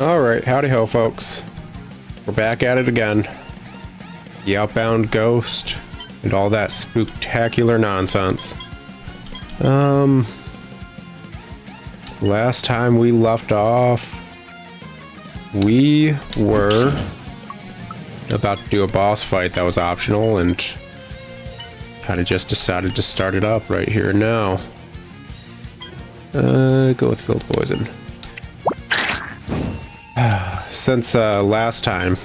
Alright, howdy ho folks. We're back at it again. The Outbound Ghost and all that spooktacular nonsense. Last time we left off, we were about to do a boss fight that was optional and kind of just decided to start it up right here and now. Go with field poison. Since last time,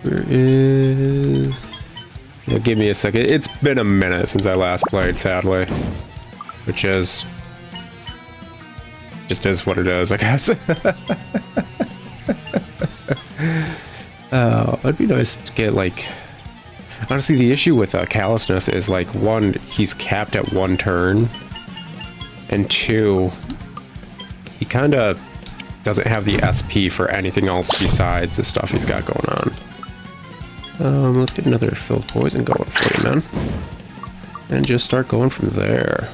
where is... Yeah, give me a second. It's been a minute since I last played, sadly. Which is... just is what it is, I guess. It'd be nice to get, like... Honestly, the issue with callousness is, like, one, he's capped at one turn. And two, he kind of doesn't have the SP for anything else besides the stuff he's got going on. Let's get another field poison going for you, man. And just start going from there.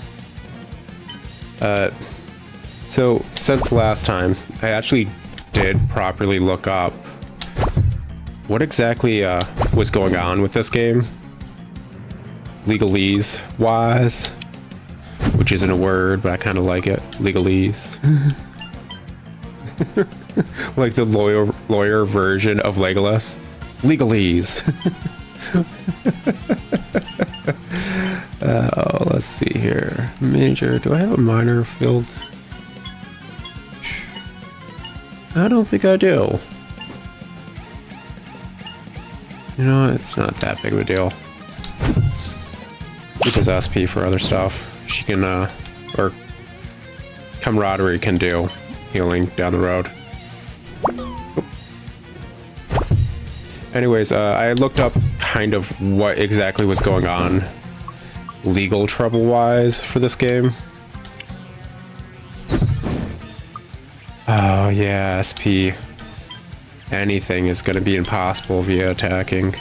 So, since last time, I actually did properly look up what exactly was going on with this game. Legalese-wise. Which isn't a word, but I kind of like it. Legalese. Like the lawyer version of Legolas. Legalese. Let's see here. Major. Do I have a minor field? I don't think I do. You know, it's not that big of a deal. Because SP for other stuff. She can, or camaraderie can do healing down the road. Oop. Anyways, I looked up kind of what exactly was going on legal trouble-wise for this game. Oh yeah, SP. Anything is going to be impossible via attacking.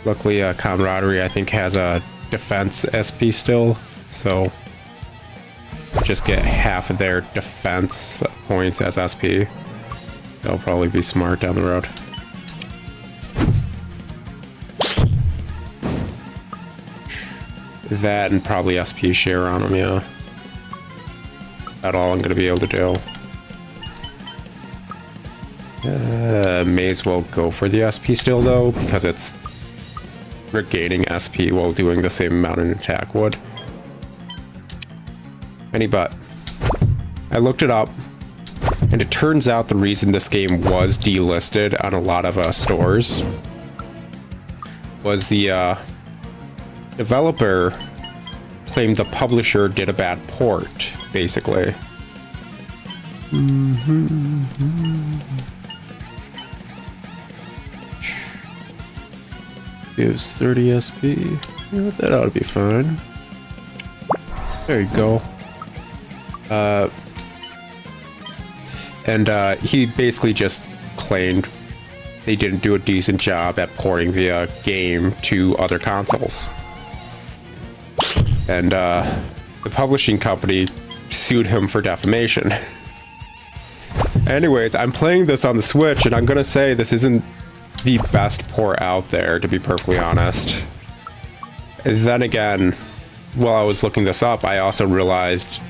Luckily, camaraderie I think has a defense SP still, so just get half of their defense points as SP. That'll probably be smart down the road. That and probably SP share on them, yeah. That's all I'm gonna be able to do. May as well go for the SP still though, because it's regaining SP while doing the same amount in attack would. But I looked it up, and it turns out the reason this game was delisted on a lot of stores was the developer claimed the publisher did a bad port, basically. Gives 30 SP. Yeah, that ought to be fine. There you go. He basically just claimed they didn't do a decent job at porting the game to other consoles. And the publishing company sued him for defamation. Anyways, I'm playing this on the Switch, and I'm gonna say this isn't the best port out there, to be perfectly honest. And then again, while I was looking this up, I also realized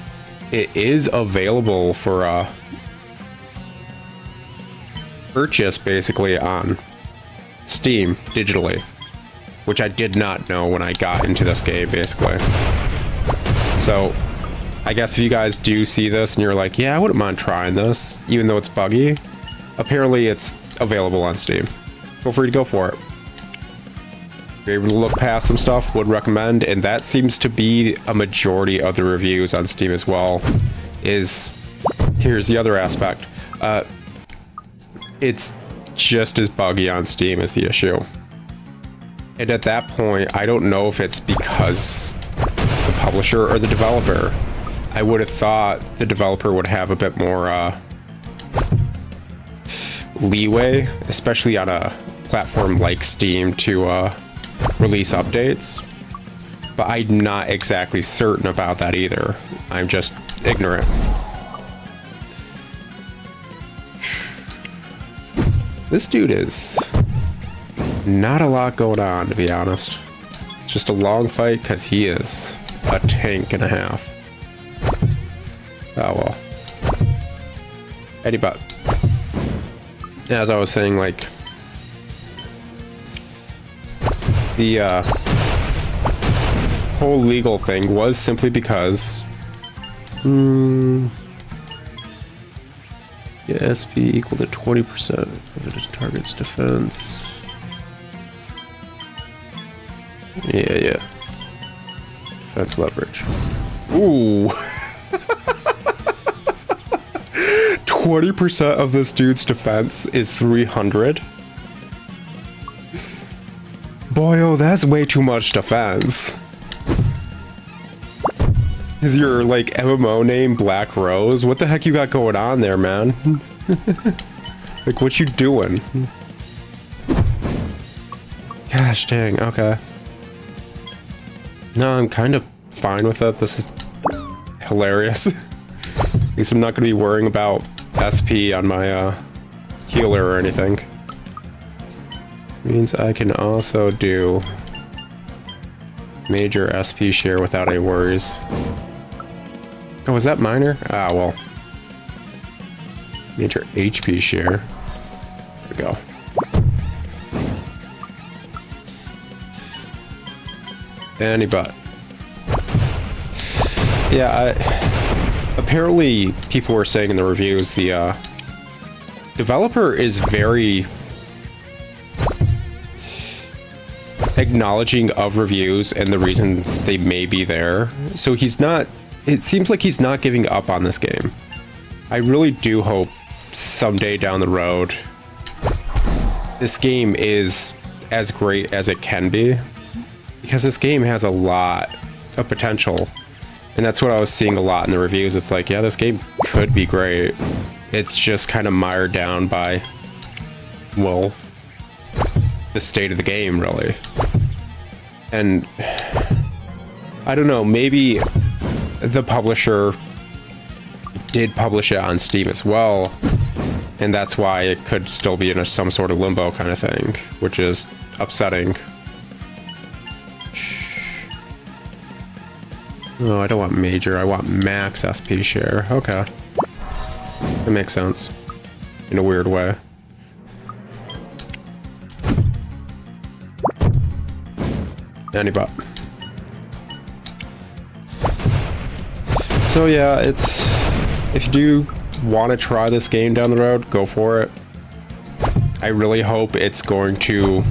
it is available for purchase basically on Steam digitally, which I did not know when I got into this game basically. So I guess if you guys do see this and you're like, yeah, I wouldn't mind trying this, even though it's buggy, apparently it's available on Steam. Feel free to go for it. If you're able to look past some stuff, would recommend, and that seems to be a majority of the reviews on Steam as well. Here's the other aspect. It's just as buggy on Steam as the issue. And at that point, I don't know if it's because the publisher or the developer. I would have thought the developer would have a bit more leeway, especially on a platform like Steam, to release updates. But I'm not exactly certain about that either. I'm just ignorant. This dude is not a lot going on, to be honest. Just a long fight because he is a tank and a half. Oh well. Eddie Butt. As I was saying, like, the whole legal thing was simply because yeah, SP equal to 20% of the target's defense. Yeah. Defense leverage. Ooh. 20% of this dude's defense is 300. Boy, oh, that's way too much defense. Is your, like, MMO name Black Rose? What the heck you got going on there, man? Like, what you doing? Gosh dang, okay. No, I'm kind of fine with it. This is hilarious. At least I'm not going to be worrying about SP on my healer or anything. Means I can also do major SP share without any worries. Oh, was that minor? Ah, well. Major HP share. There we go. Any butt. Yeah, apparently people were saying in the reviews the developer is very acknowledging of reviews and the reasons they may be there. So he's not, it seems like he's not giving up on this game. I really do hope someday down the road this game is as great as it can be, because this game has a lot of potential. And that's what I was seeing a lot in the reviews. It's like, yeah, this game could be great. It's just kind of mired down by, well, the state of the game, really. And I don't know, maybe the publisher did publish it on Steam as well, and that's why it could still be in some sort of limbo kind of thing, which is upsetting. Oh, I don't want major, I want max SP share. Okay. That makes sense. In a weird way. Any bot. So yeah, it's, if you do want to try this game down the road, go for it. I really hope it's going to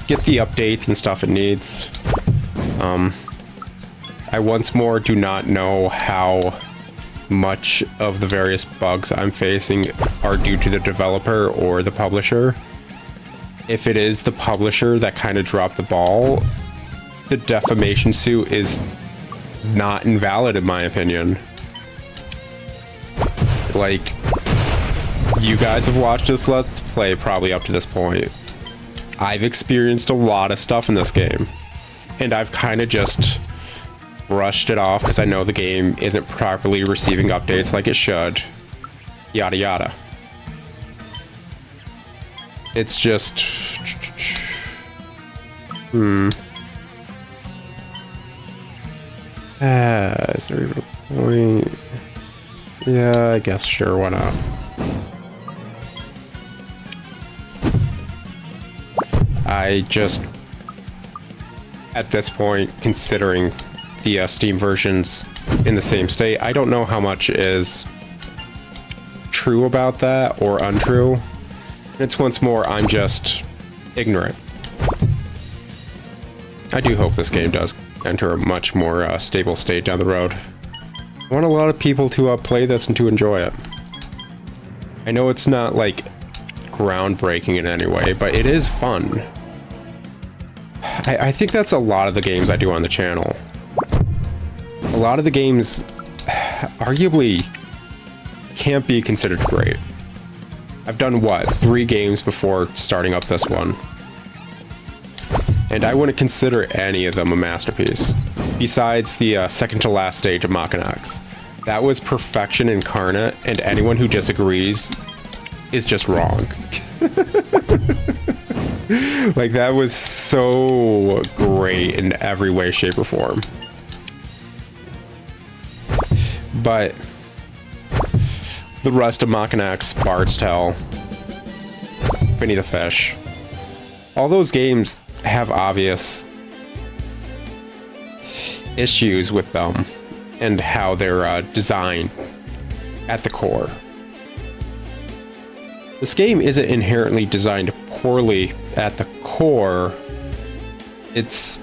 get the updates and stuff it needs. I once more do not know how much of the various bugs I'm facing are due to the developer or the publisher. If it is the publisher that kind of dropped the ball, the defamation suit is not invalid in my opinion. Like, you guys have watched this Let's Play probably up to this point. I've experienced a lot of stuff in this game, and I've kind of just brushed it off because I know the game isn't properly receiving updates like it should. Yada yada. It's just... is there even a point? Yeah, I guess, sure, why not? I just, at this point, considering the Steam versions in the same state, I don't know how much is true about that or untrue. It's once more, I'm just ignorant. I do hope this game does enter a much more stable state down the road. I want a lot of people to play this and to enjoy it. I know it's not like groundbreaking in any way, but it is fun. I think that's a lot of the games I do on the channel. A lot of the games arguably can't be considered great. I've done, what, 3 games before starting up this one. And I wouldn't consider any of them a masterpiece. Besides the second to last stage of Machinax. That was perfection incarnate, and anyone who disagrees is just wrong. Like, that was so great in every way, shape, or form. But the rest of Mach and X, Bard's Tale, Finny the Fish, all those games have obvious issues with them and how they're designed at the core. This game isn't inherently designed poorly at the core. It's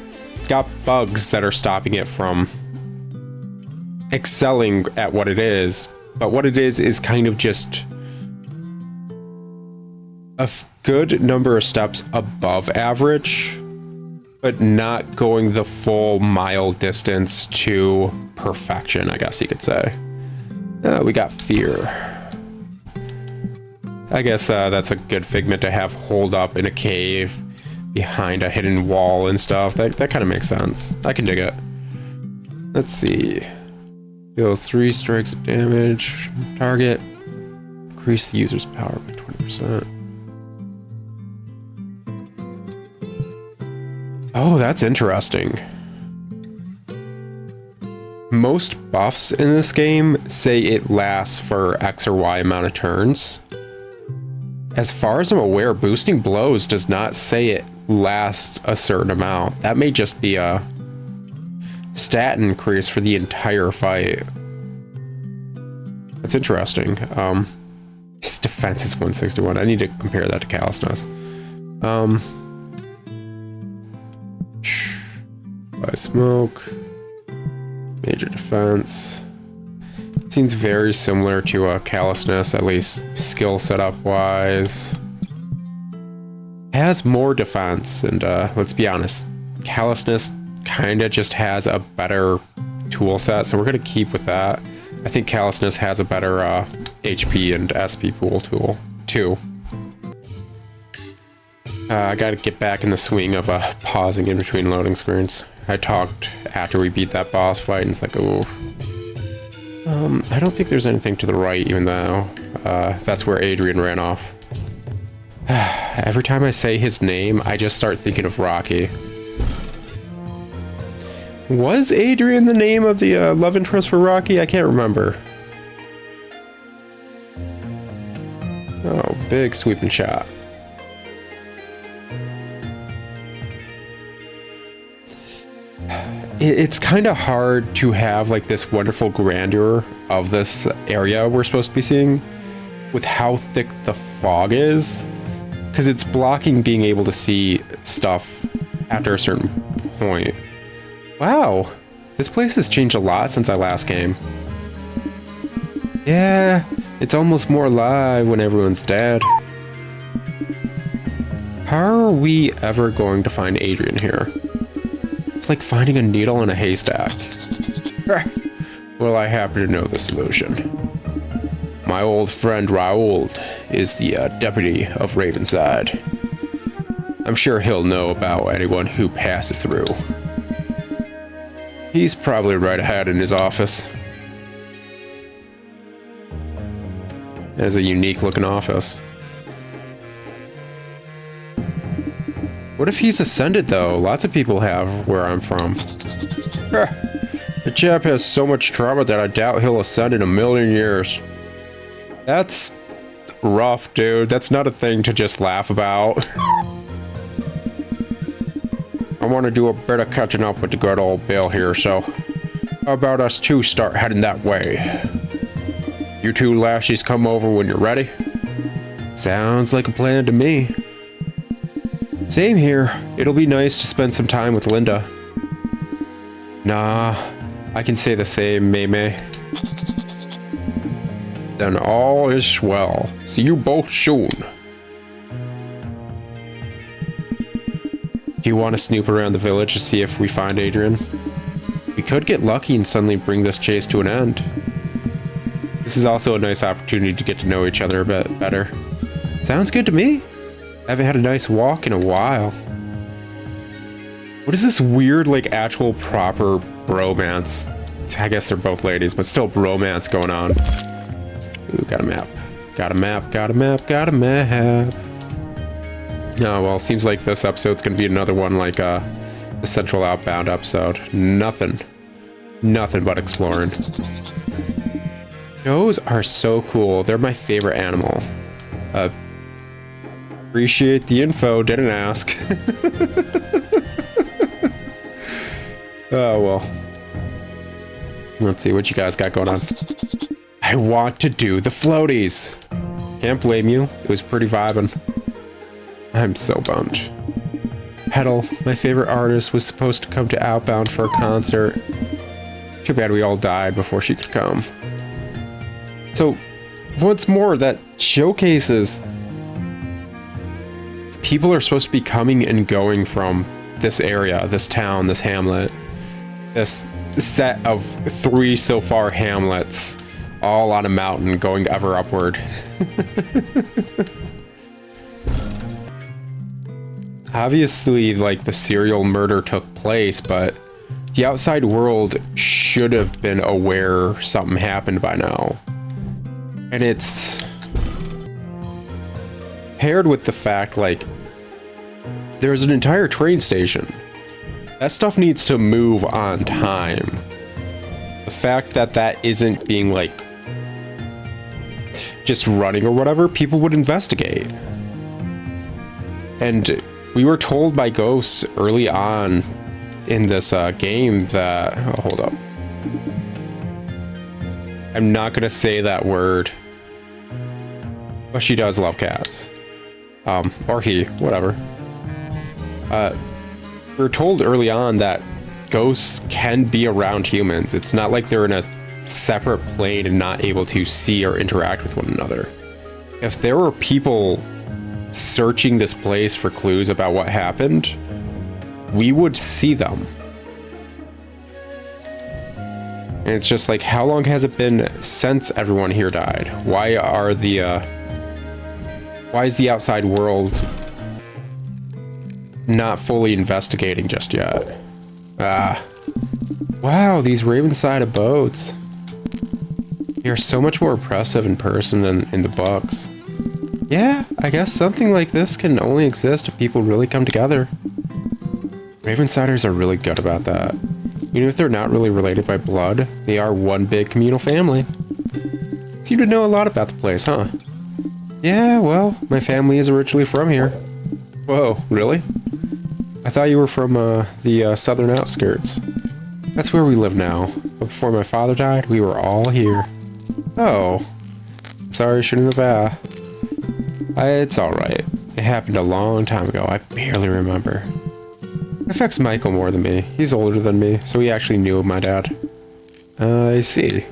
got bugs that are stopping it from excelling at what it is, but what it is kind of just a good number of steps above average, but not going the full mile distance to perfection, I guess you could say. We got Fear. I guess that's a good figment to have holed up in a cave behind a hidden wall and stuff. That kind of makes sense. I can dig it. Let's see. Deals 3 strikes of damage. Target. Increase the user's power by 20%. Oh, that's interesting. Most buffs in this game say it lasts for X or Y amount of turns. As far as I'm aware, boosting blows does not say it lasts a certain amount. That may just be a stat increase for the entire fight. That's interesting. His defense is 161. I need to compare that to callousness. By smoke. Major defense. Seems very similar to a callousness, at least skill setup wise. Has more defense, and let's be honest, callousness kind of just has a better tool set, so we're going to keep with that. I think callousness has a better HP and SP pool tool too. I got to get back in the swing of pausing in between loading screens. I talked after we beat that boss fight, and it's like, oh. I don't think there's anything to the right, even though that's where Adrian ran off. Every time I say his name, I just start thinking of Rocky. Was Adrian the name of the love interest for Rocky? I can't remember. Oh, big sweeping shot. It's kind of hard to have like this wonderful grandeur of this area we're supposed to be seeing with how thick the fog is, because it's blocking being able to see stuff after a certain point. Wow, this place has changed a lot since I last came. Yeah, it's almost more alive when everyone's dead. How are we ever going to find Adrian here? It's like finding a needle in a haystack. Well, I happen to know the solution. My old friend Raoul is the deputy of Ravenside. I'm sure he'll know about anyone who passes through. He's probably right ahead in his office. It has a unique looking office. What if he's ascended, though? Lots of people have where I'm from. The chap has so much trauma that I doubt he'll ascend in a million years. That's rough, dude. That's not a thing to just laugh about. I want to do a bit of catching up with the good old Bill here, so how about us two start heading that way? You two lashies come over when you're ready. Sounds like a plan to me. Same here. It'll be nice to spend some time with Linda. Nah, I can say the same, May. Then all is well. See you both soon. Do you want to snoop around the village to see if we find Adrian? We could get lucky and suddenly bring this chase to an end. This is also a nice opportunity to get to know each other a bit better. Sounds good to me. I haven't had a nice walk in a while. What is this weird, like, actual proper bromance? I guess they're both ladies, but still bromance going on. Ooh, got a map. Got a map, got a map, got a map. Oh, well, seems like this episode's gonna be another one like the Central Outbound episode. Nothing but exploring. Those are so cool. They're my favorite animal. Appreciate the info, didn't ask. Oh, well. Let's see what you guys got going on. I want to do the floaties. Can't blame you. It was pretty vibing. I'm so bummed. Petal, my favorite artist, was supposed to come to Outbound for a concert. Too bad we all died before she could come. So, what's more, that showcases people are supposed to be coming and going from this area, this town, this hamlet. This set of 3 so far hamlets, all on a mountain going ever upward. Obviously, like, the serial murder took place, but the outside world should have been aware something happened by now. And it's paired with the fact, like, there's an entire train station. That stuff needs to move on time. The fact that that isn't being, like, just running or whatever, people would investigate. And we were told by ghosts early on in this game that... Oh, hold up. I'm not gonna say that word. But she does love cats. Or he, whatever. We were told early on that ghosts can be around humans. It's not like they're in a separate plane and not able to see or interact with one another. If there were people searching this place for clues about what happened, we would see them. And it's just like, how long has it been since everyone here died? Why is the outside world not fully investigating just yet? Wow, these Ravenside abodes. They're so much more impressive in person than in the books. Yeah, I guess something like this can only exist if people really come together. Ravensiders are really good about that. Even if they're not really related by blood, they are one big communal family. Seem to know a lot about the place, huh? Yeah, well, my family is originally from here. Whoa, really? I thought you were from the southern outskirts. That's where we live now. But before my father died, we were all here. Oh. I'm sorry, I shouldn't have it's alright. It happened a long time ago. I barely remember. It affects Michael more than me. He's older than me, so he actually knew my dad. I see.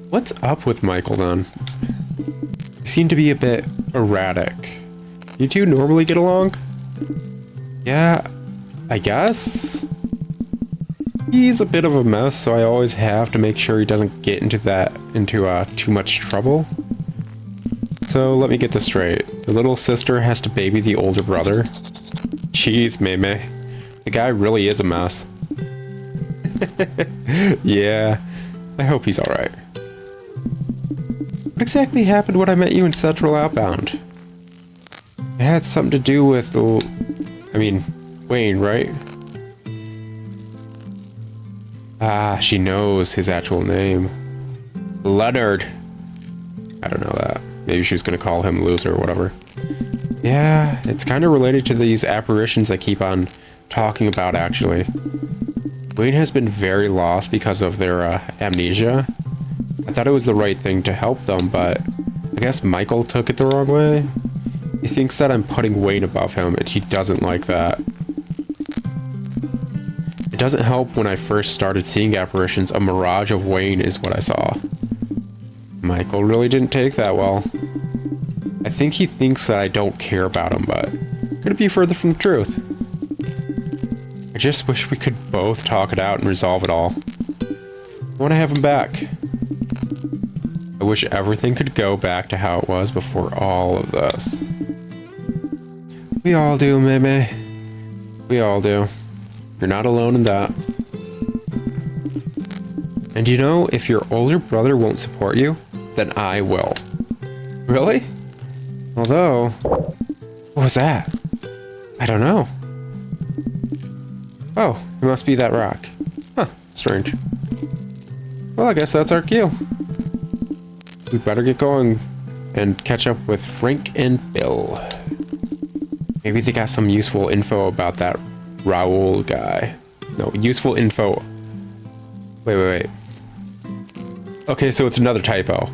What's up with Michael, then? He seemed to be a bit erratic. You two normally get along? Yeah, I guess? He's a bit of a mess, so I always have to make sure he doesn't get into too much trouble. So let me get this straight. The little sister has to baby the older brother. Jeez, Meme. The guy really is a mess. Yeah, I hope he's alright. What exactly happened when I met you in Central Outbound? It had something to do with Wayne, right? Ah, she knows his actual name. Leonard. I don't know that. Maybe she was gonna call him loser or whatever. Yeah, it's kind of related to these apparitions I keep on talking about, actually. Wayne has been very lost because of their amnesia. I thought it was the right thing to help them, but I guess Michael took it the wrong way. He thinks that I'm putting Wayne above him, and he doesn't like that. It doesn't help when I first started seeing apparitions, a mirage of Wayne is what I saw. Michael really didn't take that well. I think he thinks that I don't care about him, but could it be further from the truth? I just wish we could both talk it out and resolve it all. I want to have him back. I wish everything could go back to how it was before all of this. We all do, Meme. We all do. You're not alone in that. And you know, if your older brother won't support you, then I will. Really? Although, what was that? I don't know. Oh, it must be that rock. Huh, strange. Well, I guess that's our cue. We better get going and catch up with Frank and Bill. Maybe they got some useful info about that Raoul guy. No, useful info. Wait. Okay, so it's another typo.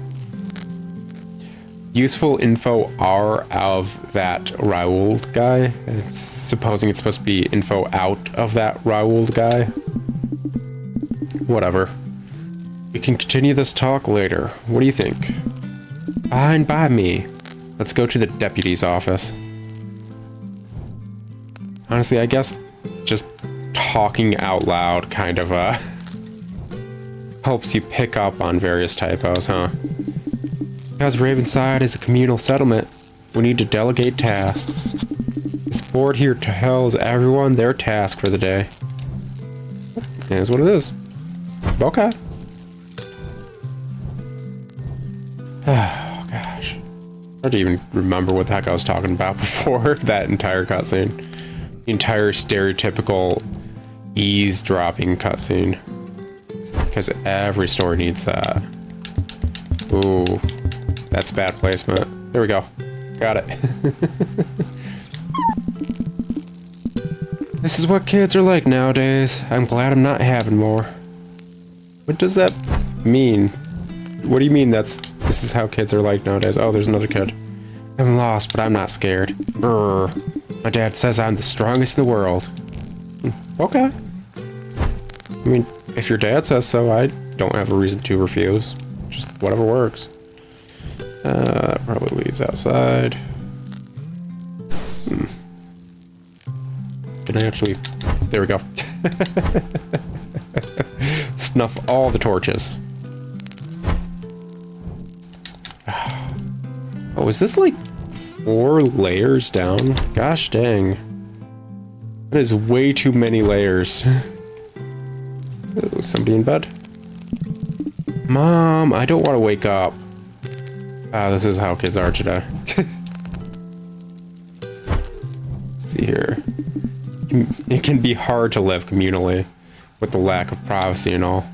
Useful info are of that Raoul guy. Supposing it's supposed to be info out of that Raoul guy. Whatever. We can continue this talk later. What do you think? Fine by me. Let's go to the deputy's office. Honestly, I guess just talking out loud kind of helps you pick up on various typos, huh? Because Ravenside is a communal settlement, we need to delegate tasks. This board here tells everyone their task for the day. Here's what it is. Okay. Oh, gosh. I don't even remember what the heck I was talking about before that entire cutscene. The entire stereotypical eavesdropping cutscene. Because every store needs that. Ooh, that's bad placement. There we go. Got it. This is what kids are like nowadays. I'm glad I'm not having more. What does that mean? What do you mean this is how kids are like nowadays? Oh, there's another kid. I'm lost, but I'm not scared. Brr. My dad says I'm the strongest in the world. Okay. I mean, if your dad says so, I don't have a reason to refuse. Just whatever works. That probably leads outside. Can I actually... There we go. Snuff all the torches. Oh, is this like 4 layers down? Gosh dang. That is way too many layers. Oh, somebody in bed? Mom, I don't want to wake up. Ah, this is how kids are today. Let's see here. It can be hard to live communally with the lack of privacy and all.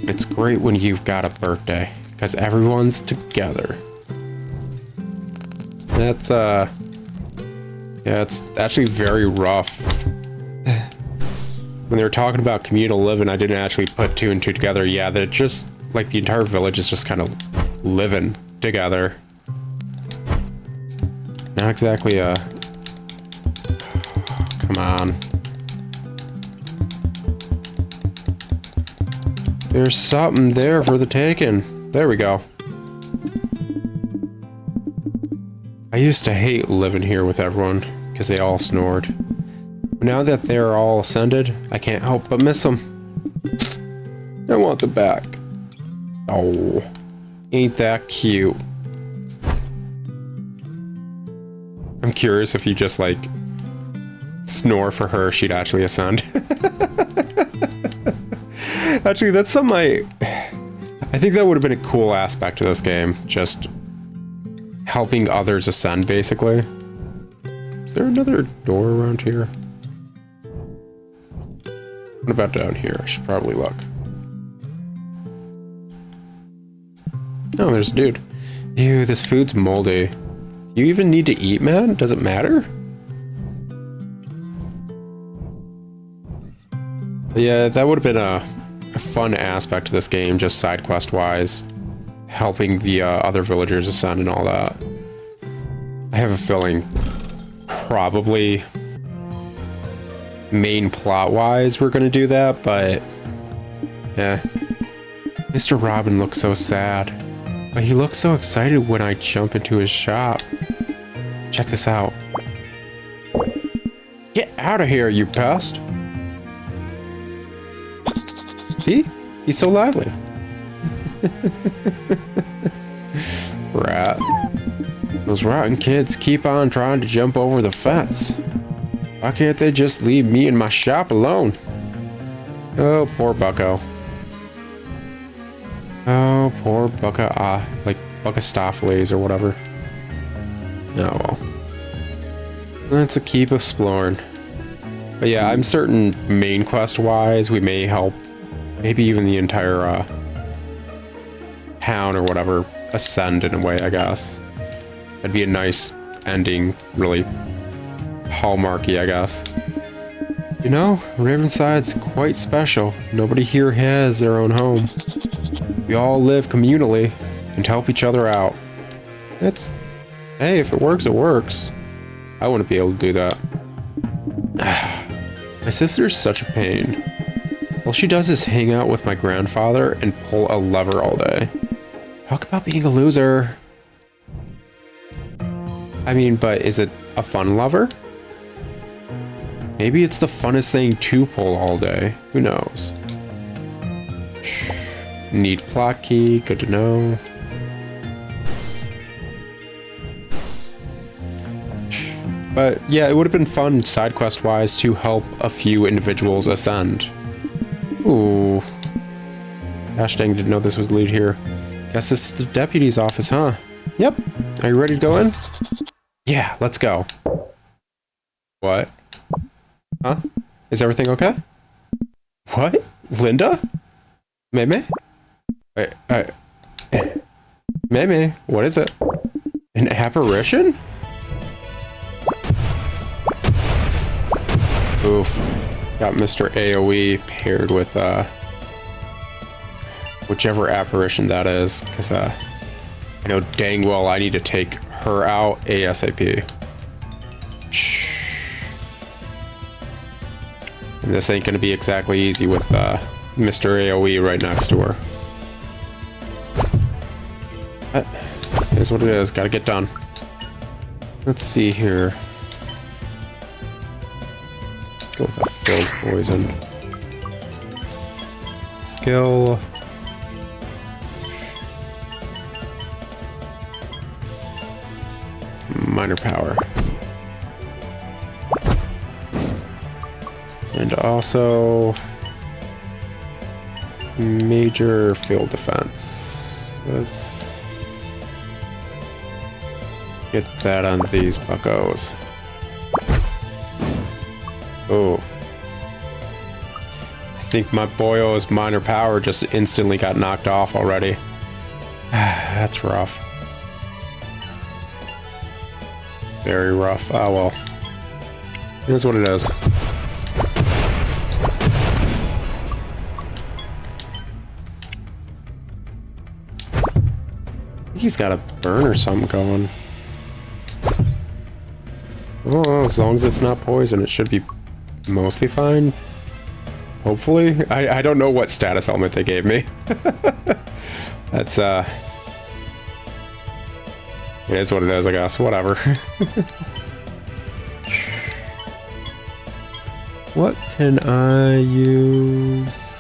It's great when you've got a birthday, because everyone's together. That's, yeah, it's actually very rough. When they were talking about communal living, I didn't actually put 2 and 2 together. Yeah, that just, like, the entire village is just kind of living together. Not exactly a... Come on. There's something there for the taking. There we go. I used to hate living here with everyone, because they all snored. But now that they're all ascended, I can't help but miss them. I want them back. Oh, ain't that cute. I'm curious if you just, like, snore for her, she'd actually ascend. Actually, that's something I think that would have been a cool aspect to this game. Just helping others ascend, basically. Is there another door around here? What about down here? I should probably look. Oh, there's a dude. Ew, this food's moldy. Do you even need to eat, man? Does it matter? But yeah, that would have been a fun aspect to this game, just side quest wise, helping the other villagers ascend and all that. I have a feeling probably main plot wise we're gonna do that, but yeah. Mr. Robin looks so sad, but he looks so excited when I jump into his shop. Check this out. Get out of here, you pest! See? He's so lively. Rat. Those rotten kids keep on trying to jump over the fence. Why can't they just leave me and my shop alone? Oh, poor bucko. Oh, poor bucko. Like Buckastopheles or whatever. Oh well. Let's keep exploring. But yeah, I'm certain main quest wise we may help maybe even the entire town or whatever ascend in a way, I guess. That'd be a nice ending, really hallmarky, I guess. You know, Ravenside's quite special. Nobody here has their own home. We all live communally and help each other out. Hey, if it works, it works. I wouldn't be able to do that. My sister's such a pain. All she does is hang out with my grandfather and pull a lever all day. Talk about being a loser. I mean, but is it a fun lever? Maybe it's the funnest thing to pull all day. Who knows? Need plot key. Good to know. But yeah, it would have been fun side quest wise to help a few individuals ascend. Ooh. Gosh dang, didn't know this was the lead here. Guess this is the deputy's office, huh? Yep. Are you ready to go in? Yeah, let's go. What? Huh? Is everything okay? What? Linda? Meme? Meme, what is it? An apparition? Oof. Got Mr. AoE paired with whichever apparition that is, because I know dang well I need to take her out ASAP. And this ain't gonna be exactly easy with Mr. AoE right next to her. But it is what it is, gotta get done. Let's see here. Let's go with a Phil's poison. Skill. Minor power. And also major field defense. Let's get that on these buckos. Oh. I think my boyo's minor power just instantly got knocked off already. That's rough. Very rough. Oh well. It is what it is. I think he's got a burn or something going. Oh, as long as it's not poison, it should be mostly fine. Hopefully. I don't know what status element they gave me. That's it is what it is, I guess. Whatever. What can I use?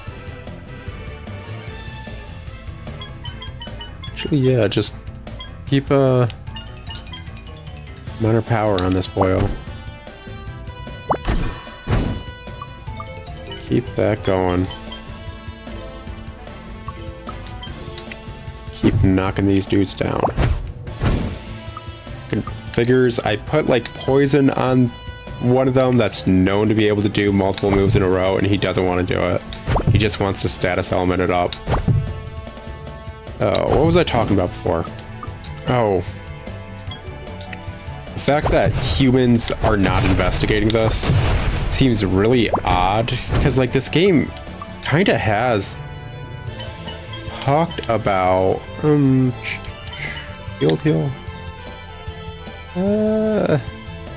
Actually, yeah, just keep a minor power on this boyo. Keep that going. Keep knocking these dudes down. Figures I put like poison on one of them that's known to be able to do multiple moves in a row, and he doesn't want to do it. He just wants to status element it up. Oh, what was I talking about before? Oh. The fact that humans are not investigating this seems really odd, because like this game kind of has talked about field heal.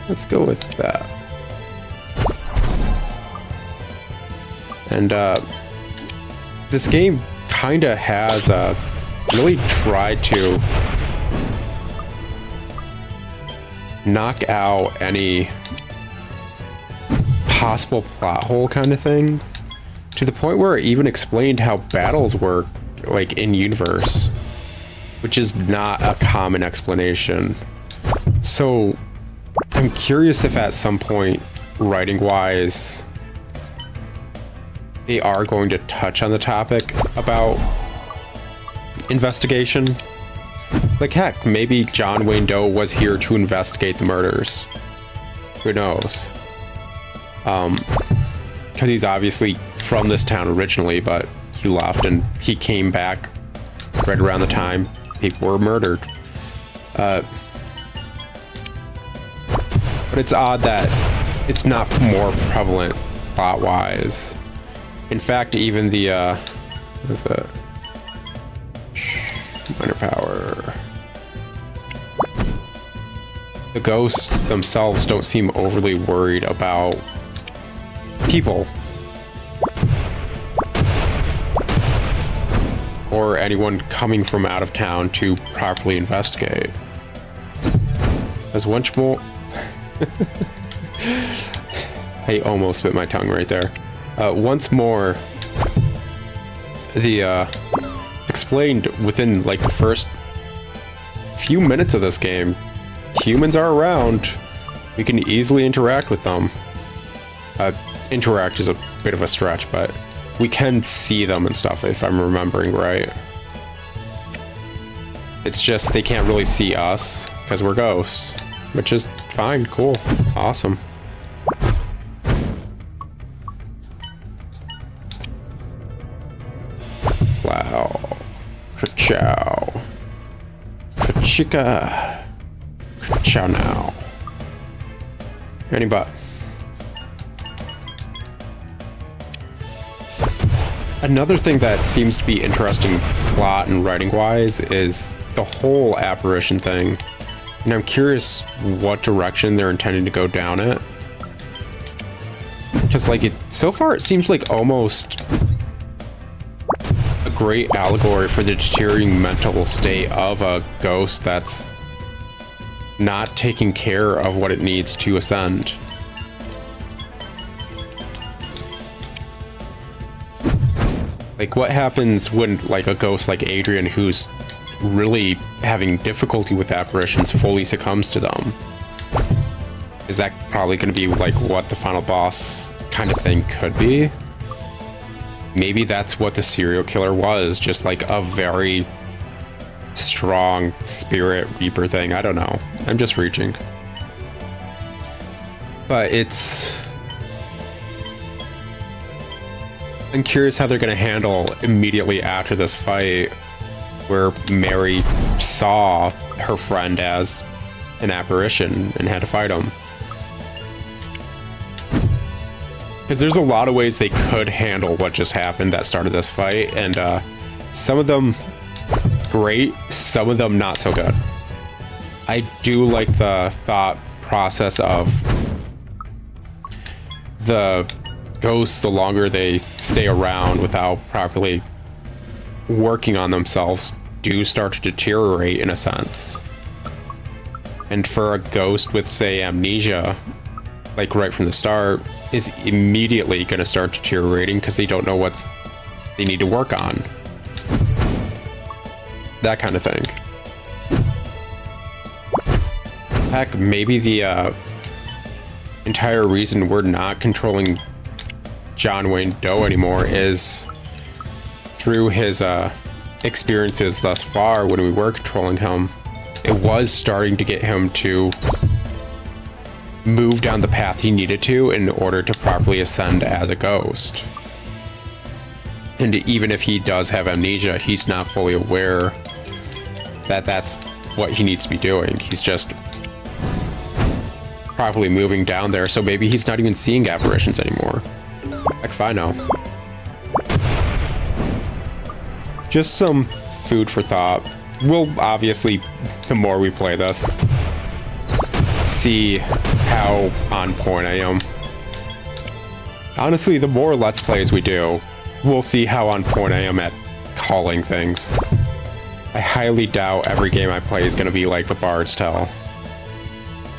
Let's go with that. And this game kind of has really tried to knock out any possible plot hole kind of things, to the point where it even explained how battles work like in universe, which is not a common explanation. So I'm curious if at some point, writing wise, they are going to touch on the topic about investigation. Like, heck, maybe John Wayne Doe was here to investigate the murders. Who knows? Because he's obviously from this town originally, but he left and he came back right around the time people were murdered. But it's odd that it's not more prevalent plot-wise. In fact, even the, what is it? Minor power. The ghosts themselves don't seem overly worried about people. Or anyone coming from out of town to properly investigate. As once more... I almost bit my tongue right there. Once more, the explained within like the first few minutes of this game, humans are around. We can easily interact with them. Interact is a bit of a stretch, but we can see them and stuff if I'm remembering right. It's just they can't really see us because we're ghosts, which is fine, cool, awesome. Wow. Ka-chow. Ka-chika. Ka-chow now. Any but. Another thing that seems to be interesting plot and writing wise is the whole apparition thing. And I'm curious what direction they're intending to go down it. Because like so far it seems like almost a great allegory for the deteriorating mental state of a ghost that's not taking care of what it needs to ascend. Like, what happens when, like, a ghost like Adrian, who's really having difficulty with apparitions, fully succumbs to them? Is that probably going to be, like, what the final boss kind of thing could be? Maybe that's what the serial killer was, just, like, a very strong spirit reaper thing. I don't know. I'm just reaching. But it's... I'm curious how they're going to handle immediately after this fight where Mary saw her friend as an apparition and had to fight him. Because there's a lot of ways they could handle what just happened that started this fight, and some of them great, some of them not so good. I do like the thought process of the ghosts, the longer they stay around without properly working on themselves, do start to deteriorate in a sense. And for a ghost with, say, amnesia, like right from the start, is immediately going to start deteriorating because they don't know what they need to work on. That kind of thing. Heck, maybe the entire reason we're not controlling John Wayne Doe anymore is through his experiences thus far. When we were controlling him, it was starting to get him to move down the path he needed to in order to properly ascend as a ghost. And even if he does have amnesia, he's not fully aware that that's what he needs to be doing. He's just properly moving down there, so maybe he's not even seeing apparitions anymore. Heck if I know. Just some food for thought. We'll obviously, the more we play this, see how on point I am. Honestly, the more Let's Plays we do, we'll see how on point I am at calling things. I highly doubt every game I play is going to be like the Bard's Tale.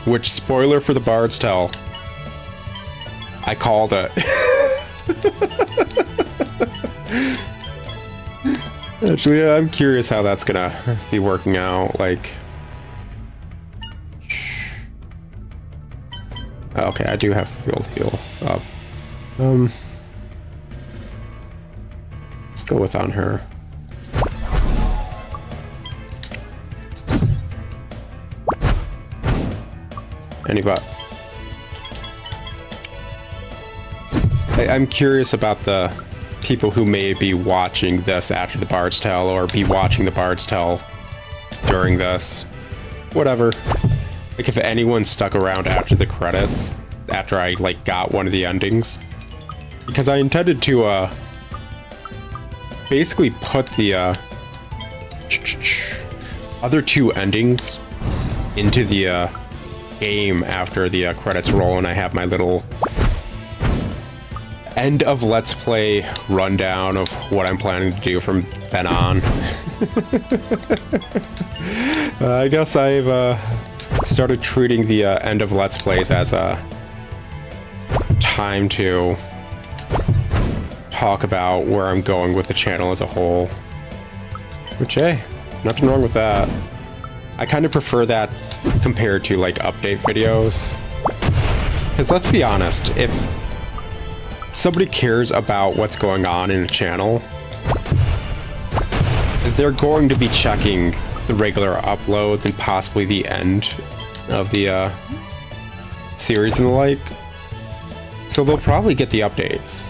Which, spoiler for the Bard's Tale, I called it. Actually, yeah, I'm curious how that's gonna be working out. Like, okay, I do have field heal up. go with on her? Anybody? I'm curious about the people who may be watching this after the Bard's Tale, or be watching the Bard's Tale during this. Whatever. Like, if anyone stuck around after the credits, after I, like, got one of the endings. Because I intended to, basically put the, other two endings into the, game after the, credits roll, and I have my little end of Let's Play rundown of what I'm planning to do from then on. I guess I've started treating the end of Let's Plays as a time to talk about where I'm going with the channel as a whole. Which, hey, nothing wrong with that. I kind of prefer that compared to, like, update videos. Because let's be honest, if somebody cares about what's going on in a channel, they're going to be checking the regular uploads and possibly the end of the series and the like. So they'll probably get the updates.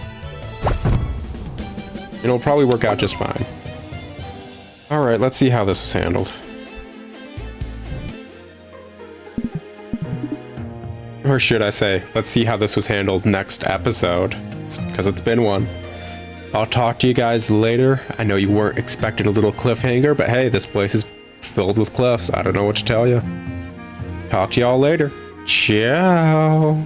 It'll probably work out just fine. Alright, let's see how this was handled. Or should I say, let's see how this was handled next episode, because it's been one. I'll talk to you guys later. I know you weren't expecting a little cliffhanger, but hey, this place is filled with cliffs. I don't know what to tell you. Talk to y'all later. Ciao.